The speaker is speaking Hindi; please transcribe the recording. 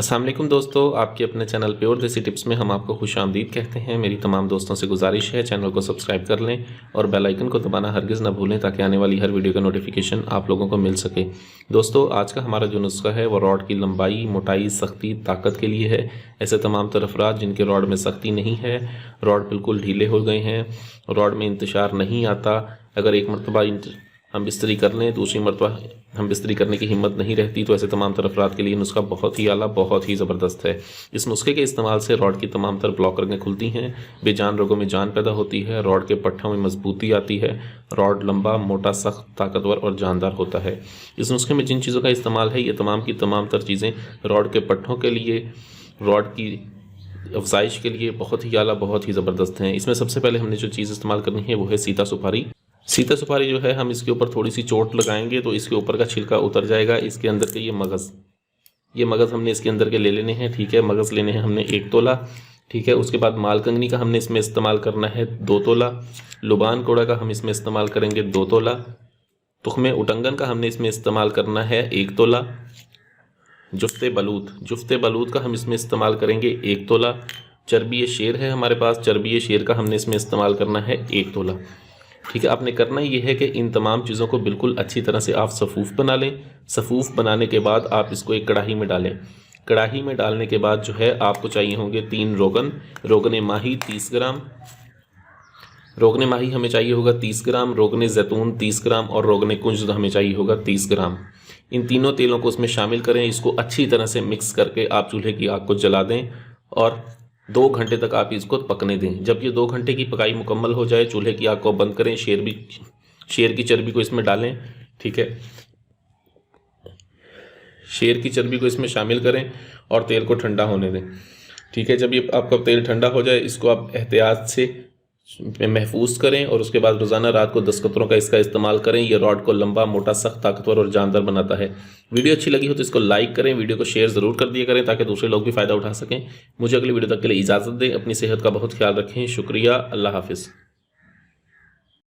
अस्सलाम वालेकुम दोस्तों, आपके अपने चैनल प्योर देसी टिप्स में हम आपको खुशामदीद कहते हैं। मेरी तमाम दोस्तों से गुजारिश है चैनल को सब्सक्राइब कर लें और बेल आइकन को दबाना हरगिज़ ना भूलें ताकि आने वाली हर वीडियो का नोटिफिकेशन आप लोगों को मिल सके। दोस्तों, आज का हमारा जो नुस्खा है वो रॉड की लंबाई, मोटाई, सख्ती, ताकत के लिए है। ऐसे तमाम तर अफराद जिनके रॉड में सख्ती नहीं है, रॉड बिल्कुल ढीले हो गए हैं, रॉड में इंतशार नहीं आता, अगर एक मरतबा हम बिस्तरी कर लें दूसरी मरतबा हम बिस्तरी करने की हिम्मत नहीं रहती, तो ऐसे तमाम तर अफराद के लिए नुस्खा बहुत ही आला, बहुत ही ज़बरदस्त है। इस नुस्खे के इस्तेमाल से रॉड की तमाम तर ब्लॉकरें खुलती हैं, बेजान रोगों में जान पैदा होती है, रॉड के पट्ठों में मजबूती आती है, रॉड लंबा, मोटा, सख्त, ताकतवर और जानदार होता है। इस नुस्खे में जिन चीज़ों का इस्तेमाल है, ये तमाम की तमाम तर चीज़ें रॉड के पट्ठों के लिए, रॉड की अफजाइश के लिए बहुत ही आला, बहुत ही ज़बरदस्त हैं। इसमें सबसे पहले हमने जो चीज़ इस्तेमाल करनी है वो है सीता सुपारी। सीता सुपारी जो है, हम इसके ऊपर थोड़ी सी चोट लगाएंगे तो इसके ऊपर का छिलका उतर जाएगा। इसके अंदर के ये मगज़ हमने इसके अंदर के ले लेने हैं। ठीक है, मगज़ लेने हैं हमने 1 तोला। ठीक है, उसके बाद मालकंगनी का हमने इसमें इस्तेमाल करना है 2 तोला। लुबान कोड़ा का हम इसमें इस्तेमाल करेंगे 2 तोला। तुख्मे उटंगन का हमने इसमें इस्तेमाल करना है 1 तोला। जुफ्ते बलूत का हम इसमें इस्तेमाल करेंगे 1 तोला। चर्बी शेर है हमारे पास, चर्बी शेर का हमने इसमें इस्तेमाल करना है 1 तोला। ठीक है, आपने करना ये है कि इन तमाम चीज़ों को बिल्कुल अच्छी तरह से आप सफ़ूफ़ बना लें। सफ़ूफ़ बनाने के बाद आप इसको एक कढ़ाई में डालें। कढ़ाई में डालने के बाद जो है आपको चाहिए होंगे 3 रोगन माही 30 ग्राम। रोगन माही हमें चाहिए होगा 30 ग्राम, रोगन जैतून 30 ग्राम और रोगन कुंज हमें चाहिए होगा 30 ग्राम। इन तीनों तेलों को उसमें शामिल करें। इसको अच्छी तरह से मिक्स करके आप चूल्हे की आग को जला दें और 2 घंटे तक आप इसको पकने दें। जब ये 2 घंटे की पकाई मुकम्मल हो जाए, चूल्हे की आग को बंद करें। शेर की चर्बी को इसमें डालें। ठीक है, शेर की चर्बी को इसमें शामिल करें और तेल को ठंडा होने दें। ठीक है, जब ये आपका तेल ठंडा हो जाए, इसको आप एहतियात से महफूज करें और उसके बाद रोज़ाना रात को 10 कतरों का इसका इस्तेमाल करें। यह रॉड को लंबा, मोटा, सख्त, ताकतवर और जानदार बनाता है। वीडियो अच्छी लगी हो तो इसको लाइक करें, वीडियो को शेयर ज़रूर कर दिया करें ताकि दूसरे लोग भी फ़ायदा उठा सकें। मुझे अगली वीडियो तक के लिए इजाज़त दें। अपनी सेहत का बहुत ख्याल रखें। शुक्रिया। अल्लाह हाफिज़।